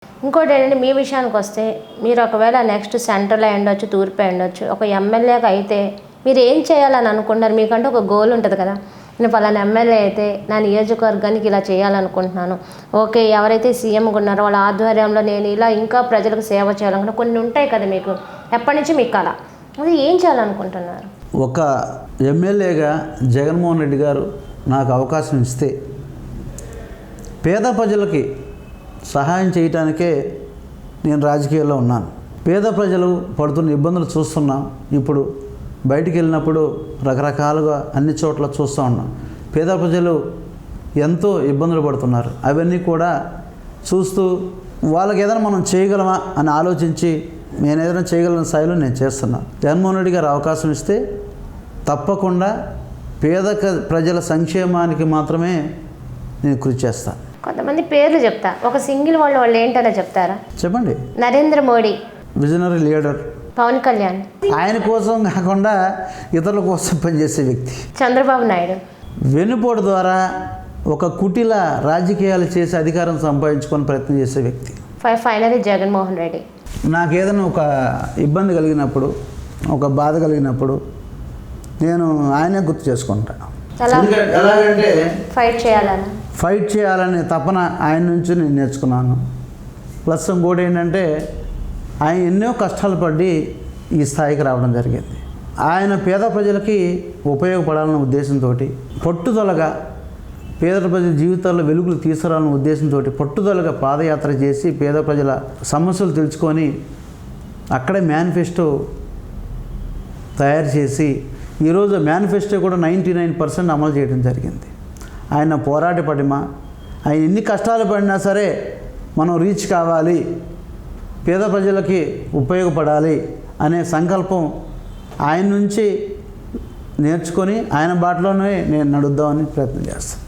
ఇంకోటి ఏంటంటే మీ విషయానికి వస్తే మీరు ఒకవేళ నెక్స్ట్ సెంట్రల్ అయి ఉండొచ్చు, తూర్పు అయి ఉండొచ్చు, ఒక ఎమ్మెల్యేగా అయితే మీరు ఏం చేయాలని అనుకుంటారు? మీకంటే ఒక గోల్ ఉంటుంది కదా, నేను పలానా ఎమ్మెల్యే అయితే నా నియోజకవర్గానికి ఇలా చేయాలనుకుంటున్నాను, ఓకే ఎవరైతే సీఎంగా ఉన్నారో వాళ్ళ ఆధ్వర్యంలో నేను ఇలా ఇంకా ప్రజలకు సేవ చేయాలనుకుంటున్నా, కొన్ని ఉంటాయి కదా మీకు ఎప్పటి నుంచి మీకు అలా, అది ఏం చేయాలనుకుంటున్నారు? ఒక ఎమ్మెల్యేగా జగన్మోహన్ రెడ్డి గారు నాకు అవకాశం ఇస్తే పేద ప్రజలకి సహాయం చేయటానికే నేను రాజకీయాల్లో ఉన్నాను. పేద ప్రజలు పడుతున్న ఇబ్బందులు చూస్తున్నాం. ఇప్పుడు బయటికి వెళ్ళినప్పుడు రకరకాలుగా అన్ని చోట్ల చూస్తూ ఉన్నాం. పేద ప్రజలు ఎంతో ఇబ్బందులు పడుతున్నారు. అవన్నీ కూడా చూస్తూ వాళ్ళకి ఏదైనా మనం చేయగలమా అని ఆలోచించి నేను ఏదైనా చేయగలిగిన స్థాయిలో నేను చేస్తున్నాను. జగన్మోహన్ రెడ్డి గారు అవకాశం ఇస్తే తప్పకుండా పేద ప్రజల సంక్షేమానికి మాత్రమే నేను కృషి చేస్తాను. కొంతమంది పేర్లు చెప్తా, ఒక సింగిల్ వాళ్ళు ఏంటనే చెప్తారా? చెప్పండి. Narendra Modi, visionary leader. పవన్ కళ్యాణ్, ఆయన కోసం కాకుండా ఇతరుల కోసం పనిచేసే వ్యక్తి. చంద్రబాబు నాయుడు. వెన్నుపోటు ద్వారా ఒక కుటిల రాజకీయాలు చేసి అధికారం సంపాదించుకొని ప్రయత్నం చేసే వ్యక్తి. ఫైనలీ జగన్మోహన్ రెడ్డి. నాకు ఏదైనా ఒక ఇబ్బంది కలిగినప్పుడు, ఒక బాధ కలిగినప్పుడు నేను ఆయనే గుర్తు చేసుకుంటాను. ఎలాగంటే ఫైట్ చేయాలనే తపన ఆయన నుంచి నేను నేర్చుకున్నాను. ప్లస్ ఇంకోటి ఏంటంటే ఆయన ఎన్నో కష్టాలు పడి ఈ స్థాయికి రావడం జరిగింది. ఆయన పేద ప్రజలకి ఉపయోగపడాలన్న ఉద్దేశంతో పట్టుదలగా పేద ప్రజల జీవితాల్లో వెలుగులు తీసుకురావాలన్న ఉద్దేశంతో పట్టుదలగా పాదయాత్ర చేసి పేద ప్రజల సమస్యలు తెలుసుకొని అక్కడే మేనిఫెస్టో తయారు చేసి ఈరోజు మేనిఫెస్టో కూడా 99% అమలు చేయడం జరిగింది. ఆయన పోరాట పటిమ, ఆయన ఎన్ని కష్టాలు పడినా సరే మనం రీచ్ కావాలి, పేద ప్రజలకి ఉపయోగపడాలి అనే సంకల్పం ఆయన నుంచి నేర్చుకొని ఆయన బాటలోనే నేను నడుద్దామని ప్రయత్నం చేస్తాను.